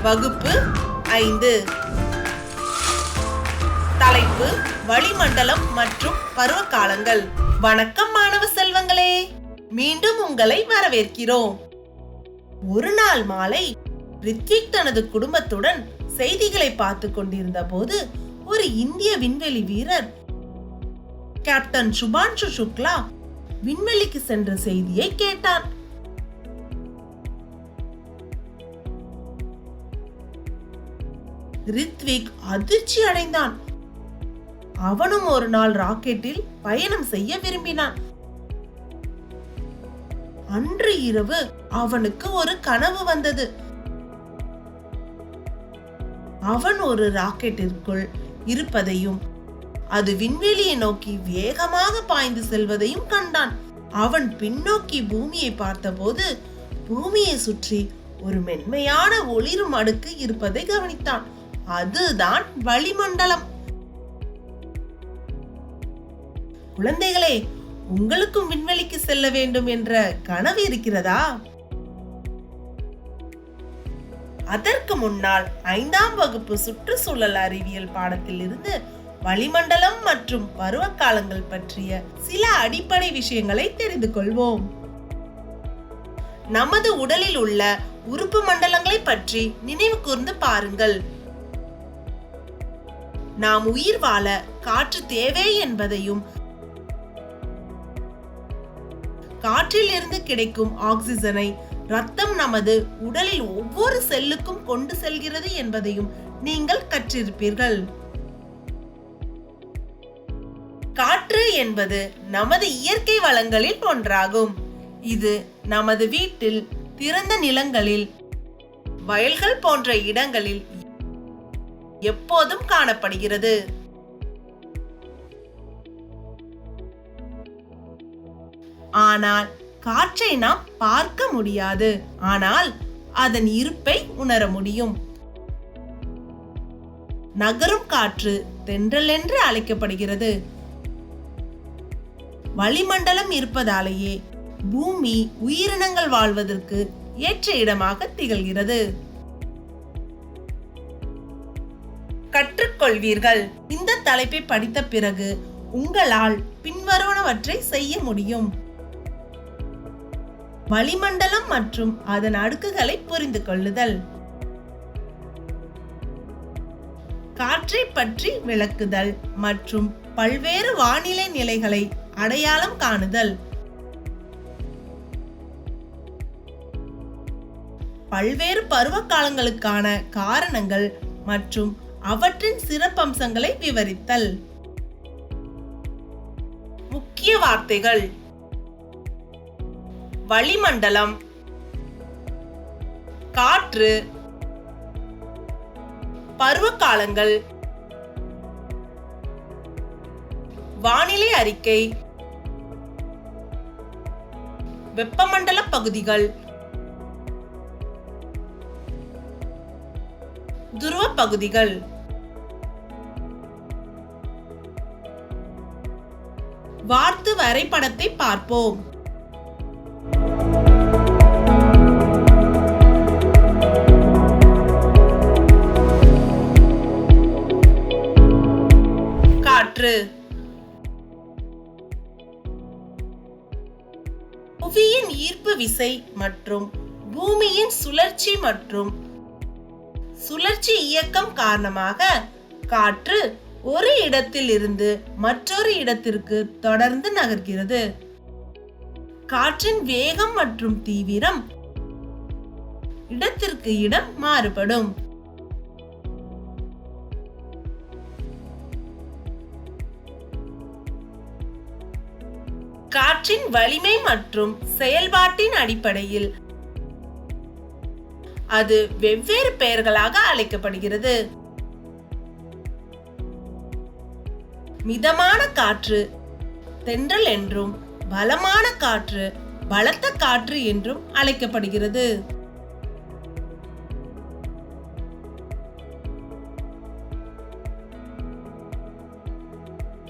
வகுப்பு 5. தலைப்பு வளிமண்டலம் மற்றும் பருவகாலங்கள். வணக்கம் மாணவ செல்வங்களே, மீண்டும் உங்களை வரவேற்கிறோம். ஒரு நாள் மாலை ரித்விக் தனது குடும்பத்துடன் செய்திகளை பார்த்து கொண்டிருந்த போது ஒரு இந்திய விண்வெளி வீரர் கேப்டன் சுபான்ஷு சுக்லா விண்வெளிக்கு சென்ற செய்தியை கேட்டான். ரித்விக் அதிர்ச்சி அடைந்தான். அவனும் ஒரு நாள் ராக்கெட்டில் பயணம் செய்ய விரும்பினான். அன்று இரவு அவனுக்கு ஒரு கனவு வந்தது. அவன் ஒரு ராக்கெட்டிற்குள் இருப்பதையும் அது விண்வெளியை நோக்கி வேகமாக பாய்ந்து செல்வதையும் கண்டான். அவன் பின்னோக்கி பூமியை பார்த்தபோது பூமியை சுற்றி ஒரு மென்மையான ஒளிரும் அடுக்கு இருப்பதை கவனித்தான். அதுதான் வளிமண்டலம். குழந்தைகளே, உங்களுக்கும் விண்வெளிக்கு செல்ல வேண்டும் என்ற கனவு இருக்கிறதா? அதற்கு முன்னால் 5ஆம் வகுப்பு சுற்றுச்சூழல் அறிவியல் பாடத்தில் இருந்து வளிமண்டலம் மற்றும் பருவகாலங்கள் பற்றிய சில அடிப்படை விஷயங்களை தெரிந்து கொள்வோம். நமது உடலில் உள்ள உறுப்பு மண்டலங்களை பற்றி நினைவு கூர்ந்து பாருங்கள். நாம் உயிர் வாழ காற்று தேவை என்பதையும், காற்றில் இருந்து கிடைக்கும் ஆக்சிஜனை ரத்தம் நமது உடலில் ஒவ்வொரு செல்லுக்கும் கொண்டு செல்கிறது என்பதையும் நீங்கள் கற்றிருப்பீர்கள். காற்று என்பது நமது இயற்கை வளங்களில் ஒன்றாகும். இது நமது வீட்டில், திறந்த நிலங்களில், வயல்கள் போன்ற இடங்களில் எப்போதும் காணப்படுகிறது. ஆனால் காற்றை நாம் பார்க்க முடியாது. ஆனால் அதன் இருப்பை உணர முடியும். நகரும் காற்று தென்றல் என்று அழைக்கப்படுகிறது. வளிமண்டலம் இருப்பதாலேயே பூமி உயிரினங்கள் வாழ்வதற்கு ஏற்ற இடமாக திகழ்கிறது. கற்றுக்கொள்வீர்கள். இந்த தலைப்பை படித்த பிறகு உங்களால் பின்வருவனவற்றை செய்ய முடியும். வளிமண்டலம் மற்றும் அதன் அடுக்குகளை புரிந்து கொள்ளுதல், காற்றை பற்றி விளக்குதல் மற்றும் பல்வேறு வானிலை நிலைகளை அடையாளம் காணுதல், பல்வேறு பருவ காலங்களுக்கான காரணங்கள் மற்றும் அவற்றின் சிறப்பம்சங்களை விவரித்தல். முக்கிய வார்த்தைகள்: வளிமண்டலம், காற்று, பருவகாலங்கள், வானிலை அறிக்கை, வெப்பமண்டல பகுதிகள், துருவ பகுதிகள். வார்த்து வரைபடத்தை பார்ப்போம். காற்று புவியின் ஈர்ப்பு விசை மற்றும் பூமியின் சுழற்சி மற்றும் சுழற்சி இயக்கம் காரணமாக காற்று ஒரு இடத்தில் இருந்து மற்றொரு இடத்திற்கு தொடர்ந்து நகர்கிறது. காற்றின் வேகம் மற்றும் தீவிரம் இடத்திற்கு இடம் மாறுபடும். காற்றின் வலிமை மற்றும் செயல்பாட்டின் அடிப்படையில் அது வெவ்வேறு பெயர்களாக அழைக்கப்படுகிறது. மிதமான காற்று தென்றல் என்றும், பலமான காற்று பலத்த காற்று என்றும் அழைக்கப்படுகிறது.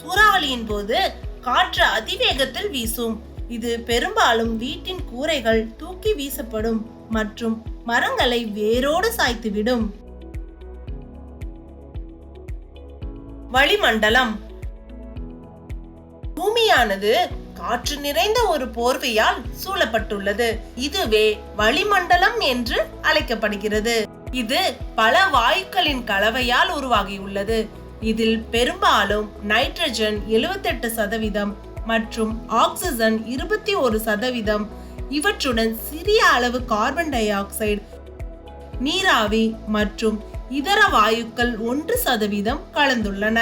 சூறாவளியின் போது காற்று அதிவேகத்தில் வீசும். இது பெரும்பாலும் வீட்டின் கூரைகள் தூக்கி வீசப்படும் மற்றும் மரங்களை வேரோடு சாய்த்துவிடும். வளிமண்டலம். பூமியானது காற்று நிறைந்த ஒரு போர்வையால் சூழப்பட்டுள்ளது. இதுவே வளிமண்டலம் என்று அழைக்கப்படுகிறது. இது பல வாயுக்களின் கலவையால் உருவாகியுள்ளது. இதில் பெரும்பாலும் நைட்ரஜன் 78% மற்றும் ஆக்சிஜன் 21%, இவற்றுடன் சிறிய அளவு கார்பன் டை ஆக்சைடு, நீராவி மற்றும் இதர வாயுக்கள் 1% கலந்துள்ளன.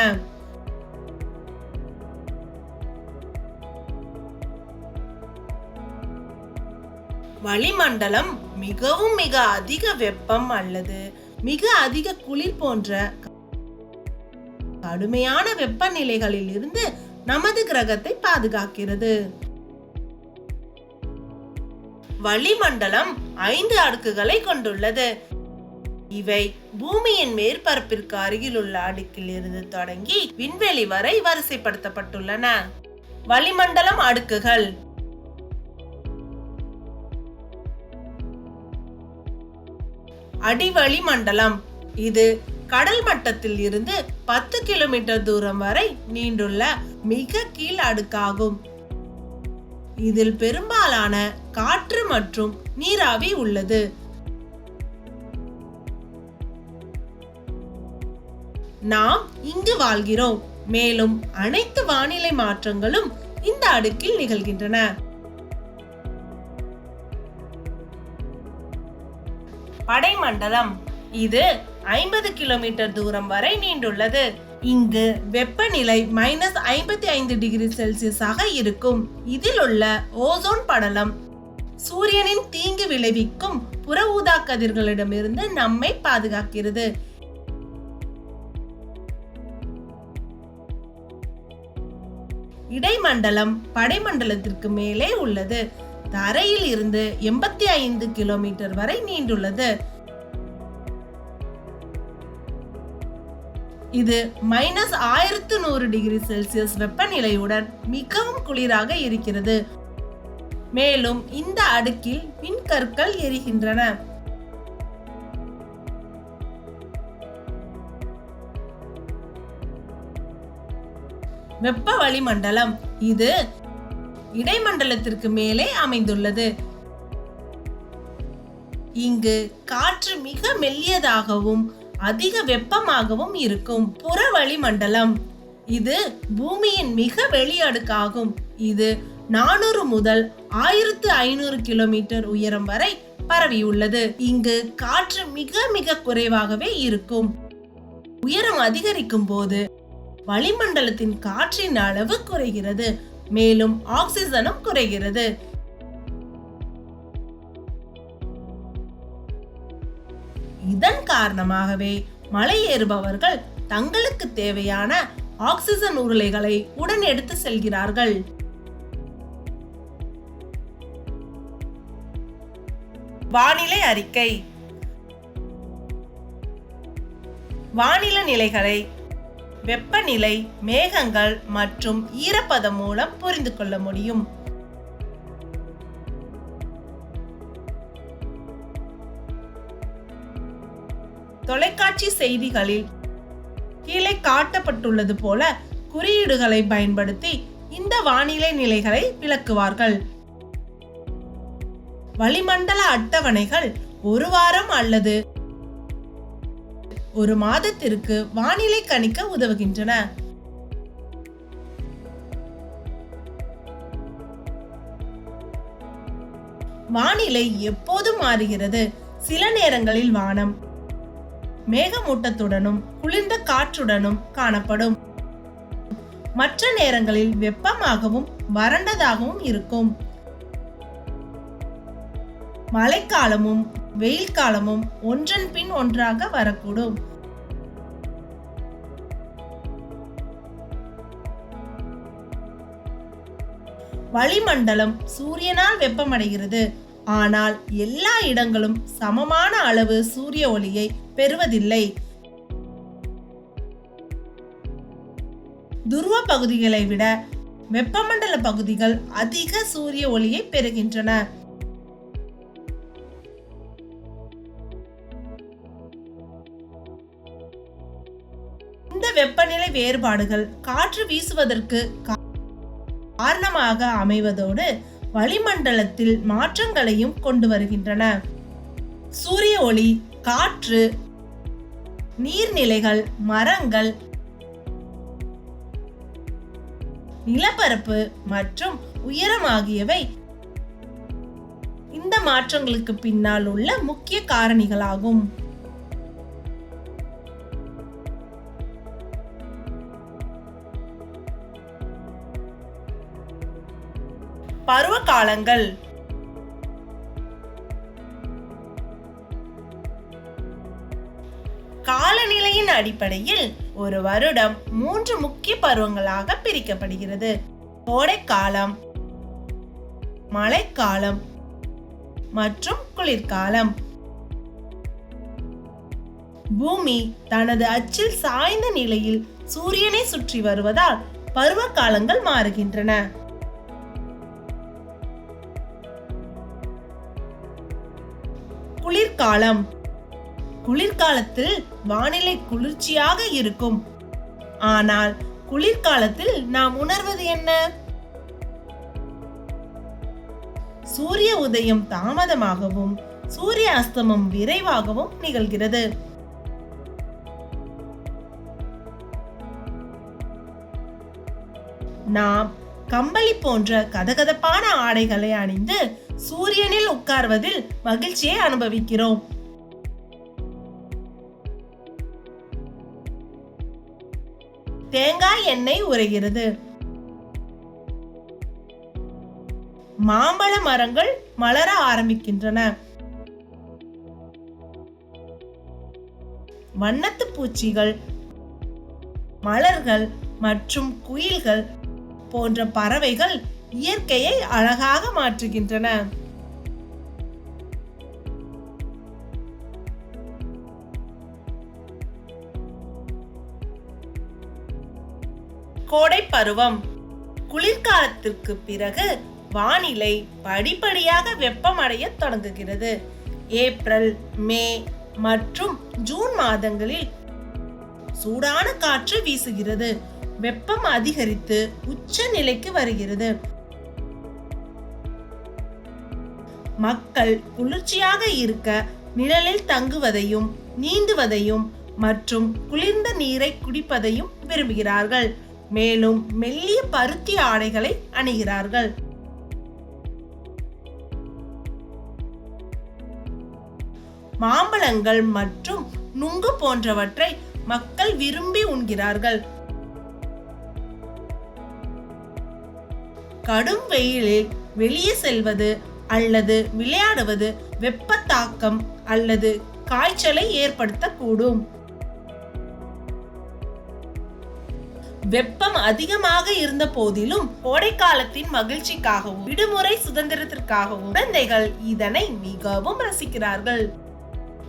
வளிமண்டலம் மிகவும் மிக அதிக வெப்பம் அல்லது மிக அதிக குளிர் போன்ற கடுமையான வெப்பநிலைகளில் இருந்து நமது கிரகத்தை பாதுகாக்கிறது. வளிமண்டலம் 5 அடுக்குகளை கொண்டுள்ளது. இவை பூமியின் மேற்பரப்பிற்கு அருகில் உள்ள அடுக்கில் இருந்து தொடங்கி விண்வெளி வரை வரிசைப்படுத்தப்பட்டுள்ளன. வளிமண்டலம் அடுக்குகள். அடிவளிமண்டலம். இது கடல் மட்டத்தில் இருந்து 10 கிலோமீட்டர் தூரம் வரை நீண்டுள்ள மிக கீழ் அடுக்காகும். இதில் பெரும்பாலான காற்று மற்றும் நீராவி உள்ளது. நாம் இங்கு வாழ்கிறோம், மேலும் அனைத்து வானிலை மாற்றங்களும் இந்த அடுக்கில் நிகழ்கின்றன. படைமண்டலம். இது 50 கிலோமீட்டர் தூரம் வரை நீண்டுள்ளது. இங்கு வெப்பநிலை -55 டிகிரி செல்சியஸ் ஆக இருக்கும். இதில் உள்ள ஓசோன் படலம் சூரியனின் தீங்கு விளைவிக்கும் புற ஊதா கதிர்களிடமிருந்து நம்மை பாதுகாக்கிறது. இடைமண்டலம் படைமண்டலத்திற்கு மேலே உள்ளது. தரையில் இருந்து 85 கிலோமீட்டர் வரை நீண்டுள்ளது. இது -1100 டிகிரி செல்சியஸ் வெப்பநிலையுடன் மிகவும் குளிராக இருக்கிறது. மேலும் இந்த அடுக்கில் விண்கற்கள் எரிகின்றன. வெப்ப வளிமண்டலம். இது இடைமண்டலத்திற்கு மேலே அமைந்துள்ளது. இங்கு காற்று மிக மெல்லியதாகவும் அதிக வெப்பமாகவும் இருக்கும். புற வளிமண்டலம். இது பூமியின் மிக வெளியடுக்காகும். இது 400 முதல் 1500 கிலோமீட்டர் உயரம் வரை பரவியுள்ளது. இங்கு காற்று மிக மிக குறைவாகவே இருக்கும். உயரம் அதிகரிக்கும் போது வளிமண்டலத்தின் காற்றின் அளவு குறைகிறது, மேலும் ஆக்சிஜனும் குறைகிறது. இதன் காரணமாகவே மலை ஏறுபவர்கள் தங்களுக்கு தேவையான ஆக்சிஜன் உருளைகளை உடன் எடுத்து செல்கிறார்கள். வானிலை அறிக்கை. வானிலை நிலைகளை வெப்பநிலை, மேகங்கள் மற்றும் ஈரப்பதம் மூலம் புரிந்து கொள்ள முடியும். தொலைக்காட்சி செய்திகளில் கீழே காட்டப்பட்டுள்ளது போல குறியீடுகளை பயன்படுத்தி இந்த வானிலை நிலைகளை விளக்குவார்கள். வளிமண்டல அட்டவணைகள் ஒரு வாரம் அல்லது ஒரு மாதத்திற்கு வானிலை கணிக்க உதவுகின்றன. வானிலை எப்போதும் மாறுகிறது. சில நேரங்களில் வானம் மேகமூட்டத்துடனும் குளிர்ந்த காற்றுடனும் காணப்படும். மற்ற நேரங்களில் வெப்பமாகவும் வறண்டதாகவும் இருக்கும். மழைக்காலமும் வெயில் காலமும் ஒன்றன் பின் ஒன்றாக வரக்கூடும். வளிமண்டலம் சூரியனால் வெப்பமடைகிறது. ஆனால் எல்லா இடங்களும் சமமான அளவு சூரிய ஒளியை பெறுவதில்லை. துருவ பகுதிகளை விட வெப்பமண்டல பகுதிகள் அதிக சூரிய ஒளியை பெறுகின்றன. வேறுபாடுகள் காற்று வீசுவதற்கு காரணமாக அமைவதோடு வளிமண்டலத்தில் மாற்றங்களையும் கொண்டு வருகின்றன. சூரிய ஒளி, காற்று, நீர்நிலைகள், மரங்கள், நிலப்பரப்பு மற்றும் உயரம் ஆகியவை இந்த மாற்றங்களுக்கு பின்னால் உள்ள முக்கிய காரணிகளாகும். பருவ காலங்கள். காலநிலையின் அடிப்படையில் ஒரு வருடம் 3 முக்கிய பருவங்களாக பிரிக்கப்படுகிறது. கோடைக்காலம், மழைக்காலம் மற்றும் குளிர்காலம். பூமி தனது அச்சில் சாய்ந்த நிலையில் சூரியனை சுற்றி வருவதால் பருவ காலங்கள் மாறுகின்றன. குளிர்காலம். குளிர்காலத்தில் வானிலை குளிர்ச்சியாக இருக்கும். ஆனால் குளிர்காலத்தில் நாம் உணர்வது என்ன? சூரிய உதயம் தாமதமாகவும் சூரிய அஸ்தமம் விரைவாகவும் நிகழ்கிறது. நாம் கம்பளி போன்ற கதகதப்பான ஆடைகளை அணிந்து சூரியனில் உட்கார்வதில் மகிழ்ச்சியை அனுபவிக்கிறோம். தேங்காய் எண்ணெய் உறைகிறது. மாம்பழ மரங்கள் மலர ஆரம்பிக்கின்றன. வண்ணத்து பூச்சிகள், மலர்கள் மற்றும் குயில்கள் போன்ற பறவைகள் இயற்கையை அழகாக மாற்றுகின்றன. கோடை பருவம். குளிர்காலத்திற்கு பிறகு வானிலை படிப்படியாக வெப்பமடைய தொடங்குகிறது. ஏப்ரல், மே மற்றும் ஜூன் மாதங்களில் சூடான காற்று வீசுகிறது. வெப்பம் அதிகரித்து உச்ச நிலைக்கு வருகிறது. மக்கள் குளிர்ச்சியாக இருக்க நிழலில் தங்குவதையும் நீந்துவதையும் மற்றும் குளிர்ந்த நீரை குடிப்பதையும் விரும்புகிறார்கள். மேலும் மெல்லிய பருத்தி ஆடைகளை அணிகிறார்கள். மாம்பழங்கள் மற்றும் நுங்கு போன்றவற்றை மக்கள் விரும்பி உண்கிறார்கள். கடும் வெயிலில் வெளியே செல்வது அல்லது விளையாடுவது வெப்ப தாக்கம் அல்லது காய்ச்சலை ஏற்படுத்தக்கூடும். வெப்பம் அதிகமாக இருந்த போதிலும் கோடைக்காலத்தின் மகிழ்ச்சிக்காகவும் விடுமுறை சுதந்திரத்திற்காகவும் குழந்தைகள் இதனை மிகவும் ரசிக்கிறார்கள்.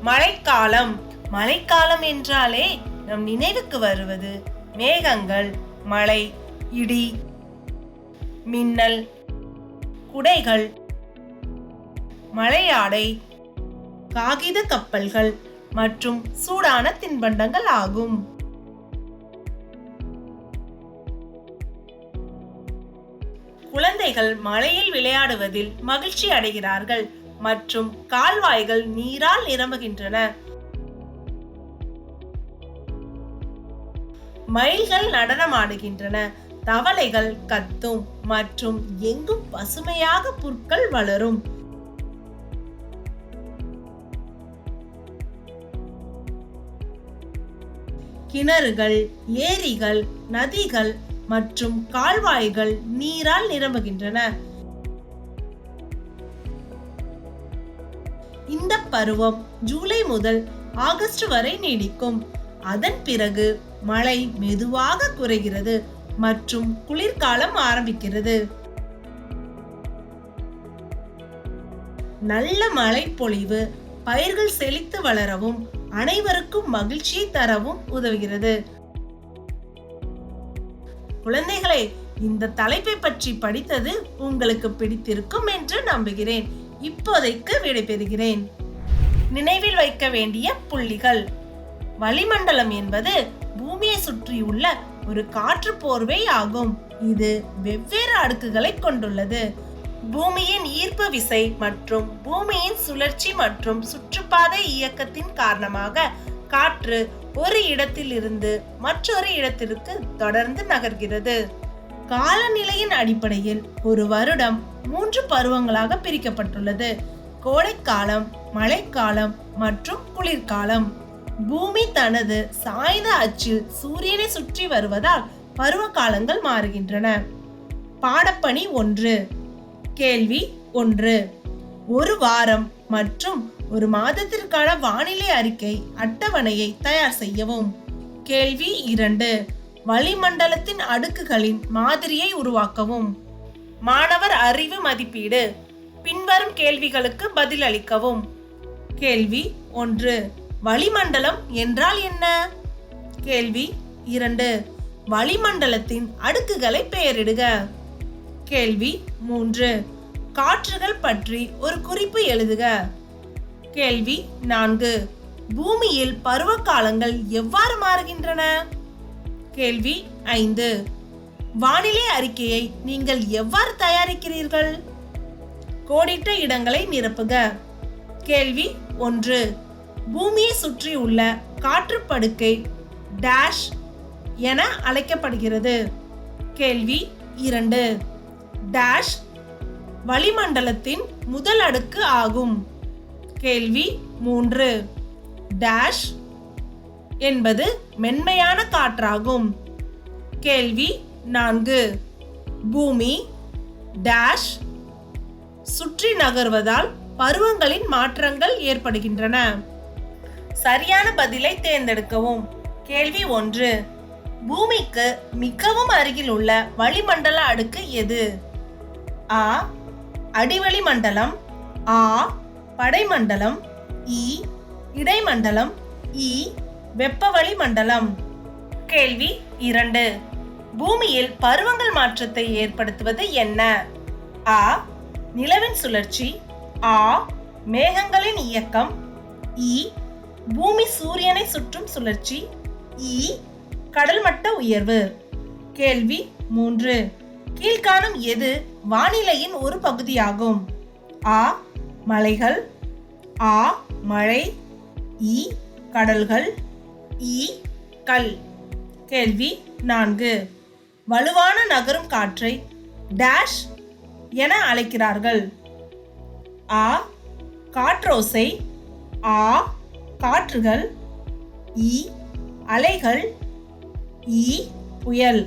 மழைக்காலம். மழைக்காலம் என்றாலே நம் நினைவுக்கு வருவது மேகங்கள், மழை, இடி, மின்னல், குடைகள், மழையாடை, காகித கப்பல்கள் மற்றும் சூடான தின்பண்டங்கள் ஆகும். குழந்தைகள் மழையில் விளையாடுவதில் மகிழ்ச்சி அடைகிறார்கள் மற்றும் கால்வாய்கள் நீரால் நிரம்புகின்றன. மயில்கள் நடனமாடுகின்றன, தவளைகள் கத்தும் மற்றும் எங்கும் பசுமையாக புற்கள் வளரும். கிணறுகள், ஏரிகள், நதிகள் மற்றும் கால்வாய்கள் நீரால் நிரம்புகின்றன. இந்த பருவம் ஜூலை முதல் ஆகஸ்ட் வரை நீடிக்கும். அதன் பிறகு மழை மெதுவாக குறைகிறது மற்றும் குளிர்காலம் ஆரம்பிக்கிறது. நல்ல மழை பொழிவு பயிர்கள் செழித்து வளரவும் அனைவருக்கும் மகிழ்ச்சியை தரவும் உதவுகிறது. குழந்தைகளே, இந்த தலைப்பை பற்றி படித்தது உங்களுக்கு பிடித்திருக்கும் என்று நம்புகிறேன். இப்போதைக்கு விடைபெறுகிறேன். நினைவில் வைக்க வேண்டிய புள்ளிகள். வளிமண்டலம் என்பது பூமியை சுற்றியுள்ள ஒரு காற்று போர்வை ஆகும். இது வெவ்வேறு அடுக்குகளை கொண்டுள்ளது. பூமியின் ஈர்ப்பு விசை மற்றும் பூமியின் சுழற்சி மற்றும் சுற்றுப்பாதை இயக்கத்தின் காரணமாக காற்று ஒரு இடத்தில் இருந்து மற்றொரு இடத்திற்கு தொடர்ந்து நகர்கிறது. காலநிலையின் அடிப்படையில் ஒரு வருடம் 3 பருவங்களாக பிரிக்கப்பட்டுள்ளது: கோடைக்காலம், மழைக்காலம் மற்றும் குளிர்காலம். பூமி தனது சாய்ந்த அச்சில் சூரியனை சுற்றி வருவதால் பருவ காலங்கள் மாறுகின்றன. பாடப்பணி 1. கேள்வி 1. ஒரு வாரம் மற்றும் ஒரு மாதத்திற்கான வானிலை அறிக்கை அட்டவணையை தயார் செய்யவும். கேள்வி 2. வளிமண்டலத்தின் அடுக்குகளின் மாதிரியை உருவாக்கவும். மாணவர் அறிவு மதிப்பீடு. பின்வரும் கேள்விகளுக்கு பதிலளிக்கவும். கேள்வி 1. வளிமண்டலம் என்றால் என்ன? கேள்வி 2. வளிமண்டலத்தின் அடுக்குகளை பெயரிடுக. கேள்வி 3. காற்றுகள் பற்றி ஒரு குறிப்பு எழுதுக. கேள்வி 4. பூமியில் பருவகாலங்கள் எவ்வாறு மாறுகின்றன? கேள்வி 5. வானிலை அறிக்கையை நீங்கள் எவ்வாறு தயாரிக்கிறீர்கள்? கோடிட்ட இடங்களை நிரப்புக. கேள்வி 1. பூமியை சுற்றியுள்ள காற்று படுக்கை டேஷ் என அழைக்கப்படுகிறது. கேள்வி 2. டேஷ் வளிமண்டலத்தின் முதல் அடுக்கு ஆகும். கேள்வி 3. டேஷ் என்பது மென்மையான காற்றாகும். கேள்வி 4. பூமி டேஷ் சுற்றி நகர்வதால் பருவங்களின் மாற்றங்கள் ஏற்படுகின்றன. சரியான பதிலை தேர்ந்தெடுக்கவும். கேள்வி 1. பூமிக்கு மிகவும் அருகில் உள்ள வளிமண்டல அடுக்கு எது? ஆ அடிவளிமண்டலம், ஆ படைமண்டலம், இ இடைமண்டலம், இ வெப்பவளி மண்டலம். கேள்வி 2. பூமியில் பருவங்கள் மாற்றத்தை ஏற்படுத்துவது என்ன? ஆ நிலவின் சுழற்சி, ஆ மேகங்களின் இயக்கம், இ பூமி சூரியனை சுற்றும் சுழற்சி, இ கடல் மட்ட உயர்வு. கேள்வி 3. கீழ்காணும் எது வானிலையின் ஒரு பகுதியாகும்? ஆ மலைகள், ஆ மழை, இ கடல்கள், இ கல். கேள்வி 4. வலுவான நகரும் காற்றை டேஷ் என அழைக்கிறார்கள். ஆ காற்றோசை, ஆ காற்றுகள், இ அலைகள், இ புயல்.